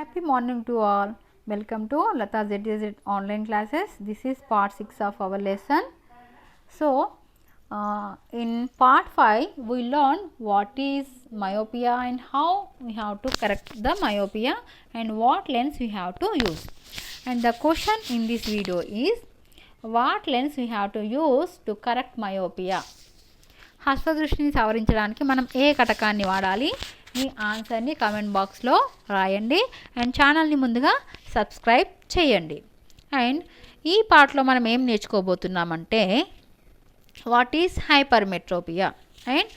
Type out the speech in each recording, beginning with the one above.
Happy morning to all. Welcome to Lata ZZ online classes. This is part 6 of our lesson. So, in part 5 we learn what is myopia and how we have to correct the myopia and what lens we have to use. And the question in this video is what lens we have to use to correct myopia. హస్వదృష్టిని సవరించడానికి మనం ఏ కటకాన్ని వాడాలి? మీ ఆన్సర్ని comment బాక్స్లో రాయండి and ఛానల్ని ముందుగా subscribe చేయండి. And ఈ పార్ట్లో మనం ఏం నేర్చుకోబోతున్నామంటే what is hypermetropia and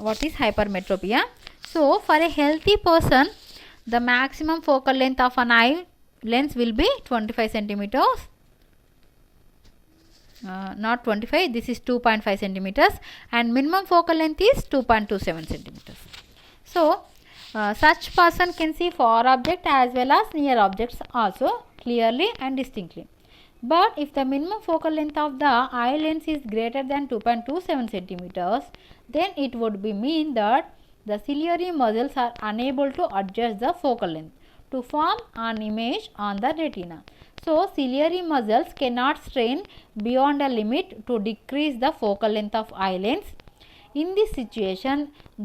what is hypermetropia. So for a healthy person the maximum focal length of an eye lens will be 25 centimeters. Not 25, this is 2.5 centimeters and minimum focal length is 2.27 centimeters. So such person can see far object as well as near objects also clearly and distinctly. But if the minimum focal length of the eye lens is greater than 2.27 centimeters, then it would be mean that the ciliary muscles are unable to adjust the focal length to form an image on the retina. So ciliary muscles cannot strain beyond a limit to decrease the focal length of eye lens. In this situation,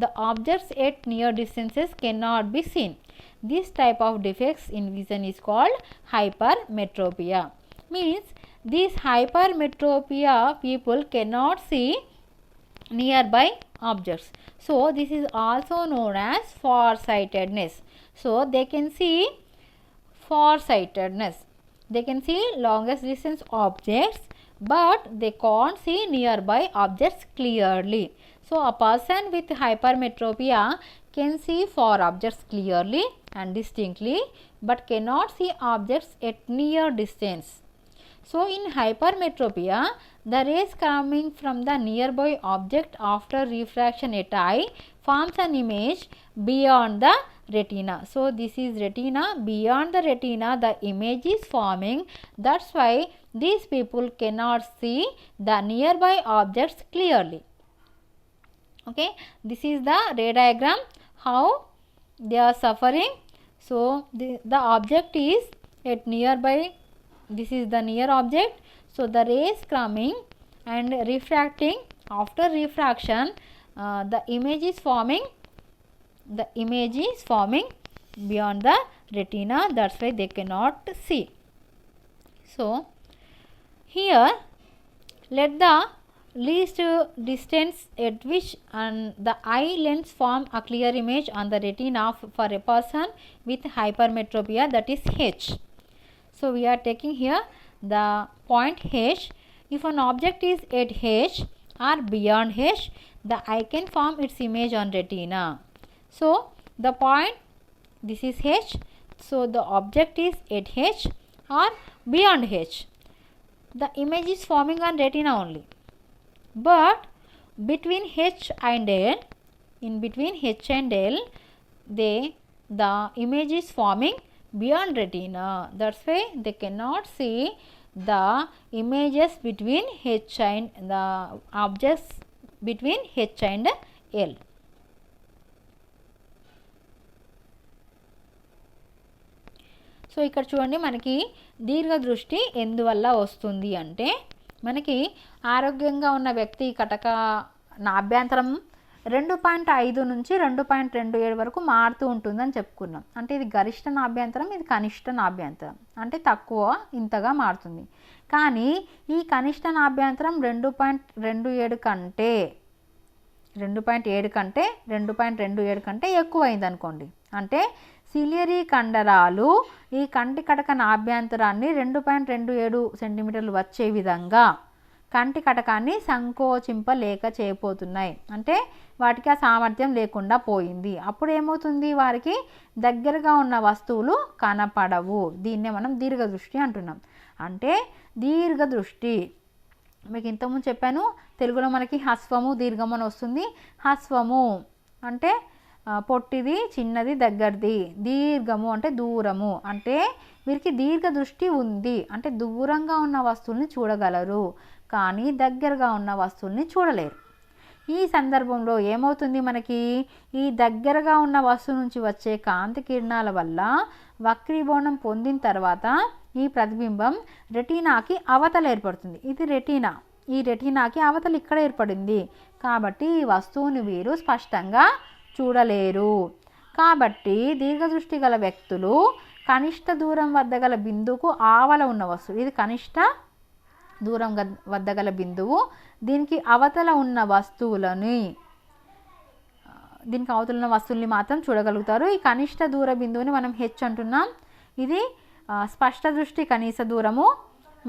the objects at near distances cannot be seen. This type of defects in vision is called hypermetropia. Means this hypermetropia people cannot see nearby objects. So this is also known as farsightedness. So they can see farsightedness. They can see longest distance objects but they can't see nearby objects clearly. So a person with hypermetropia can see far objects clearly and distinctly but cannot see objects at near distance. So in hypermetropia the rays coming from the nearby object after refraction at eye forms an image beyond the retina. So this is retina. Beyond the retina the image is forming. That's why these people cannot see the nearby objects clearly. Okay, this is the ray diagram how they are suffering. So the object is at nearby. This is the near object. So the rays coming and refracting. After refraction the image is forming. The image is forming beyond the retina. That's why they cannot see. So here let the least distance at which the eye lens form a clear image on the retina for a person with hypermetropia, that is H. So we are taking here the point H. If an object is at H or beyond H, the eye can form its image on retina. So the point, this is H. So the object is at H or beyond H. The image is forming on retina only. But between H and L, in between H and L, the image is forming beyond retina. That's why they cannot see the images between H and the objects between H and L. So ఇక్కడ చూడండి మనకి దీర్ఘదృష్టి ఎందువల్ల వస్తుంది అంటే మనకి ఆరోగ్యంగా ఉన్న వ్యక్తి కటక నాభ్యంతరం 2.5 నుంచి 2.27 వరకు మారుతూ ఉంటుందని చెప్పుకున్నాం. అంటే ఇది గరిష్ట నాభ్యంతరం, ఇది కనిష్ట నాభ్యంతరం, అంటే తక్కువ ఇంతగా మారుతుంది. కానీ ఈ కనిష్ట నాభ్యంతరం 2.27 కంటే 2.27 కంటే ఎక్కువైంది అనుకోండి. అంటే సిలియరీ కండరాలు ఈ కంటి కటక నాభ్యంతరాన్ని 2.27 సెంటీమీటర్లు వచ్చే విధంగా కంటి కటకాన్ని సంకోచింపలేక చేయబోతున్నాయి. అంటే వాటికి ఆ సామర్థ్యం లేకుండా పోయింది. అప్పుడు ఏమవుతుంది, వారికి దగ్గరగా ఉన్న వస్తువులు కనపడవు. దీన్నే మనం దీర్ఘదృష్టి అంటున్నాం. అంటే దీర్ఘదృష్టి మీకు ఇంతకుముందు చెప్పాను, తెలుగులో మనకి హస్వము దీర్ఘము అని వస్తుంది. హస్వము అంటే పొట్టిది, చిన్నది, దగ్గరది. దీర్ఘము అంటే దూరము. అంటే వీరికి దీర్ఘదృష్టి ఉంది. అంటే దూరంగా ఉన్న వస్తువుల్ని చూడగలరు కానీ దగ్గరగా ఉన్న వస్తువుల్ని చూడలేరు. ఈ సందర్భంలో ఏమవుతుంది, మనకి ఈ దగ్గరగా ఉన్న వస్తువు నుంచి వచ్చే కాంతి కిరణాల వల్ల వక్రీభవనం పొందిన తర్వాత ఈ ప్రతిబింబం రెటీనాకి అవతల ఏర్పడుతుంది. ఇది రెటీనా, ఈ రెటీనాకి అవతల ఇక్కడ ఏర్పడింది కాబట్టి ఈ వస్తువుని వీరు స్పష్టంగా చూడలేరు. కాబట్టి దీర్ఘదృష్టి గల వ్యక్తులు కనిష్ట దూరం వద్ద గల బిందువుకు ఆవల ఉన్న వస్తువు, ఇది కనిష్ట దూరం వద్ద గల బిందువు, దీనికి అవతల ఉన్న వస్తువులని మాత్రం చూడగలుగుతారు. ఈ కనిష్ట దూర బిందువుని మనం హెచ్ అంటున్నాం. ఇది స్పష్ట దృష్టి కనీస దూరము,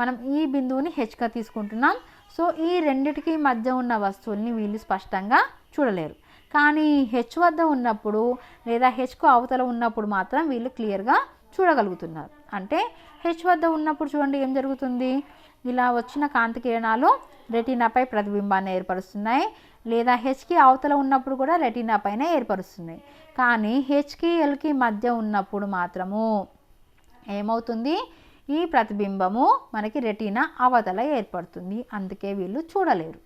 మనం ఈ బిందువుని హెచ్గా తీసుకుంటున్నాం. సో ఈ రెండిటికి మధ్య ఉన్న వస్తువుల్ని వీళ్ళు స్పష్టంగా చూడలేరు. కానీ హెచ్ వద్ద ఉన్నప్పుడు లేదా హెచ్కు అవతల ఉన్నప్పుడు మాత్రం వీళ్ళు క్లియర్గా చూడగలుగుతున్నారు. అంటే హెచ్ వద్ద ఉన్నప్పుడు చూడండి ఏం జరుగుతుంది, ఇలా వచ్చిన కాంతి కిరణాలు రెటీనాపై ప్రతిబింబాన్ని ఏర్పరుస్తున్నాయి, లేదా హెచ్కి అవతల ఉన్నప్పుడు కూడా రెటీనా పైన ఏర్పరుస్తున్నాయి. కానీ హెచ్కి ఎల్కి మధ్య ఉన్నప్పుడు మాత్రము ఏమవుతుంది, ఈ ప్రతిబింబము మనకి రెటీనా అవతల ఏర్పడుతుంది. అందుకే వీళ్ళు చూడలేరు.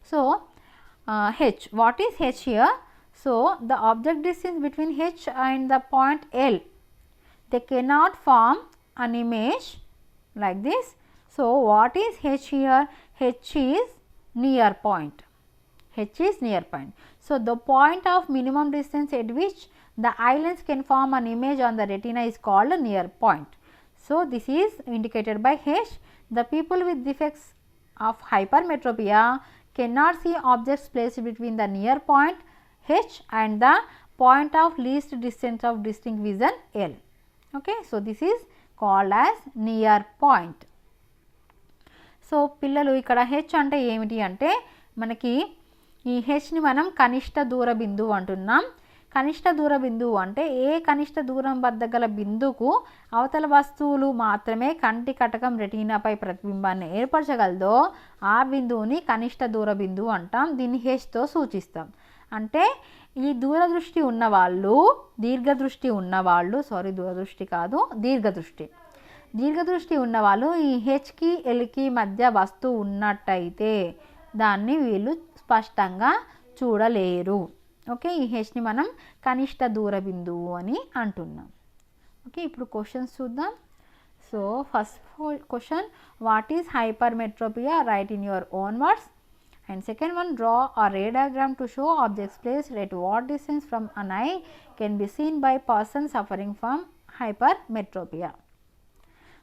So H, what is H here? So the object distance between H and the point L, they cannot form an image like this. So what is H here? H is near point. H is near point. So the point of minimum distance at which the eye lens can form an image on the retina is called a near point. So this is indicated by H. The people with defects of hypermetropia cannot see objects placed between the near point H and the point of least distance of distinct vision L. Okay, so this is called as near point. So పిల్లలు ఇక్కడ H అంటే ఏమిటి అంటే మనకి ఈ హెచ్ని మనం కనిష్ట దూర బిందువు అంటున్నాం. కనిష్ట దూర బిందువు అంటే ఏ కనిష్ట దూరం వద్ద గల బిందువుకు అవతల వస్తువులు మాత్రమే కంటి కటకం రెటీనాపై ప్రతిబింబాన్ని ఏర్పరచగలదో ఆ బిందువుని కనిష్ట దూర బిందువు అంటాం. దీన్ని హెచ్తో సూచిస్తాం. అంటే ఈ దూరదృష్టి ఉన్నవాళ్ళు దీర్ఘదృష్టి ఉన్నవాళ్ళు ఈ హెచ్కి ఎల్కి మధ్య వస్తువు ఉన్నట్టయితే దాన్ని వీళ్ళు స్పష్టంగా చూడలేరు. ఓకే, ఈ హెచ్ని మనం కనిష్ట దూర బిందువు అని అంటున్నాం. ఓకే, ఇప్పుడు క్వశ్చన్స్ చూద్దాం. So first question, what is hypermetropia? Right in your own words. And second one, draw a ray diagram to show objects placed at what distance from an eye can be seen by person suffering from hypermetropia.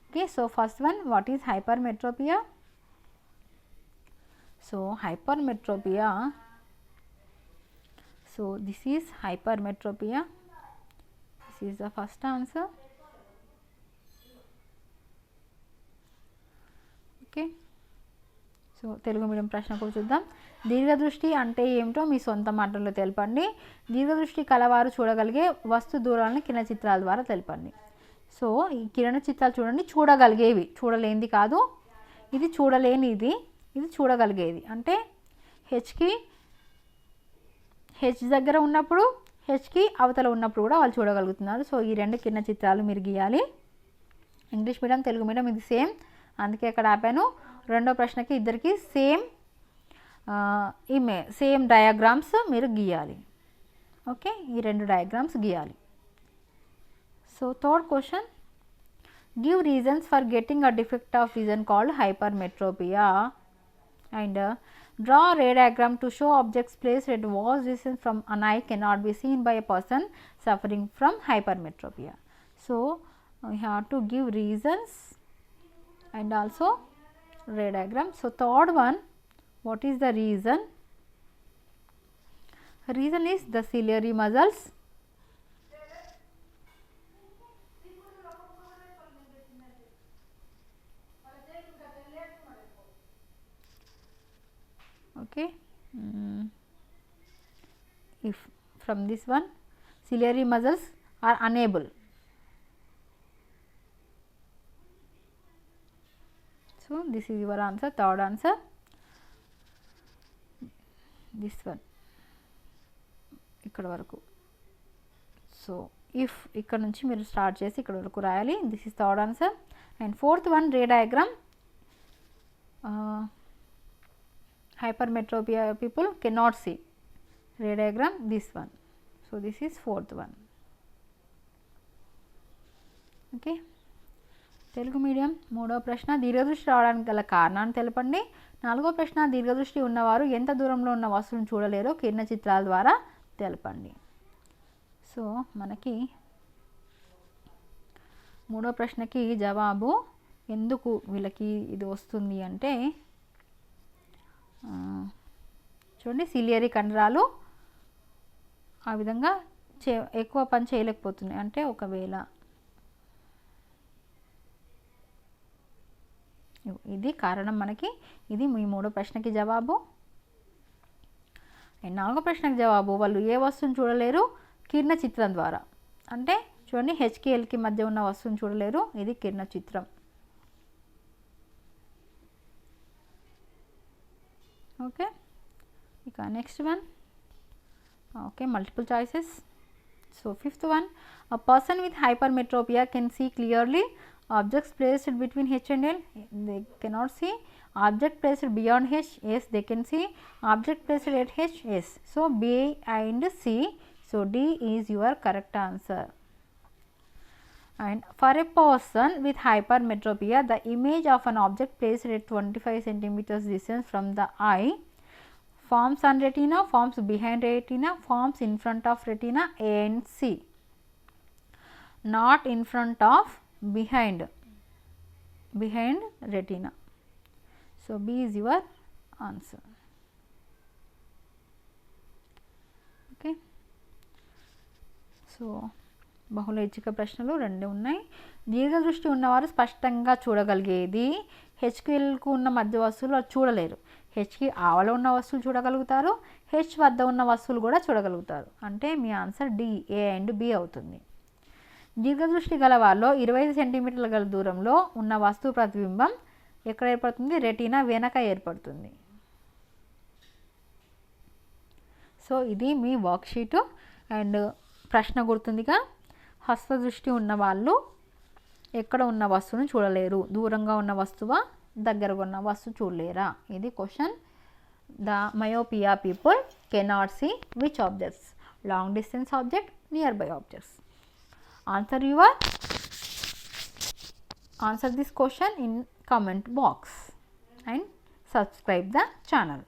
Okay, so first one, what is hypermetropia? So hypermetropia, so this is hypermetropia. This is the first answer. Okay, so Telugu medium ప్రశ్న కూడా చూద్దాం. దీర్ఘదృష్టి అంటే ఏమిటో మీ సొంత మాటల్లో తెలపండి. దీర్ఘదృష్టి కలవారు చూడగలిగే వస్తు దూరాలను కిరణ చిత్రాల ద్వారా తెలపండి. సో ఈ కిరణ చిత్రాలు చూడండి, చూడగలిగేవి, చూడలేనిది కాదు. ఇది చూడలేనిది, ఇది చూడగలిగేది. అంటే హెచ్ దగ్గర ఉన్నప్పుడు హెచ్కి అవతల ఉన్నప్పుడు కూడా వాళ్ళు చూడగలుగుతున్నారు. సో ఈ రెండు కిరణ చిత్రాలు మీరు గీయాలి. ఇంగ్లీష్ మీడియం తెలుగు మీడియం ఇది సేమ్, అందుకే ఇక్కడ ఆపాను. రెండో ప్రశ్నకి ఇద్దరికి సేమ్ డయాగ్రామ్స్ మీరు గీయాలి. ఓకే, ఈ రెండు డయాగ్రామ్స్ గీయాలి. So third question, give reasons for getting a defect of vision called hypermetropia and draw ray diagram to show objects placed at vast distance from an eye cannot be seen by a person suffering from hypermetropia. So we have to give reasons and also ray diagram. So third one, what is the reason? Reason is the ciliary muscles. Okay, if from this one ciliary muscles are unable, so this is your answer, third answer. This one ఇక్కడ వరకు. So if ఇక్కడ నుంచి మీరు start చేసి ఇక్కడ వరకు రాయాలి. This is third answer. And fourth one, ray diagram. hypermetropia people cannot see. Ray diagram this one. So, this is fourth one. Okay. Telugu medium. మూడవ ప్రశ్న దీర్ఘదృష్టి రావడానికి గల కారణాన్ని తెలపండి. నాలుగో ప్రశ్న దీర్ఘదృష్టి ఉన్నవారు ఎంత దూరంలో ఉన్న వస్తువును చూడలేరో కిరణ చిత్రాల ద్వారా తెలపండి. సో మనకి మూడో ప్రశ్నకి జవాబు ఎందుకు వీళ్ళకి ఇది వస్తుంది అంటే చూడండి సిలియరీ కండరాలు ఆ విధంగా ఎక్కువ పని చేయలేకపోతున్నాయి. అంటే ఒకవేళ ఇది కారణం మనకి. ఇది మీ మూడో ప్రశ్నకి జవాబు. నాలుగో ప్రశ్నకి జవాబు వాళ్ళు ఏ వస్తువును చూడలేరు కిరణ చిత్రం ద్వారా. అంటే చూడండి హెచ్కేఎల్కి మధ్య ఉన్న వస్తువును చూడలేరు. ఇది కిరణ చిత్రం. ఓకే. ఇక next one. Okay, multiple choices. So fifth one, a person with hypermetropia can see clearly objects placed between H and L. They cannot see. Object placed beyond H, yes they can see. Object placed at H, yes. So B and C. So D is your correct answer. And for a person with hypermetropia, the image of an object placed at 25 centimeters distance from the eye forms on retina, forms behind retina, forms in front of retina. A and C. Not in front of, behind retina. So B is your answer. Okay. So బహుళ ఐచ్ఛిక ప్రశ్నలు రెండు ఉన్నాయి. దీర్ఘదృష్టి ఉన్నవారు స్పష్టంగా చూడగలిగేది హెచ్కేఎల్కు ఉన్న మధ్య వస్తువులు చూడలేరు. హెచ్కి ఆవల ఉన్న వస్తువులు చూడగలుగుతారు, హెచ్ వద్ద ఉన్న వస్తువులు కూడా చూడగలుగుతారు. అంటే మీ answer D, A and B అవుతుంది. దీర్ఘదృష్టి గల వారిలో 25 సెంటీమీటర్ల గల దూరంలో ఉన్న వస్తువు ప్రతిబింబం ఎక్కడ ఏర్పడుతుంది? రెటీనా వెనక ఏర్పడుతుంది. సో ఇది మీ వర్క్షీటు. అండ్ ప్రశ్న గుర్తుందిగా, హస్తదృష్టి ఉన్న వాళ్ళు ఎక్కడ ఉన్న వస్తువును చూడలేరు, దూరంగా ఉన్న వస్తువా దగ్గరగా ఉన్న వస్తువు చూడలేరా? ఇది question. The myopia people cannot see which objects? Long distance object, near by objects. Answer this question in comment box and subscribe the channel.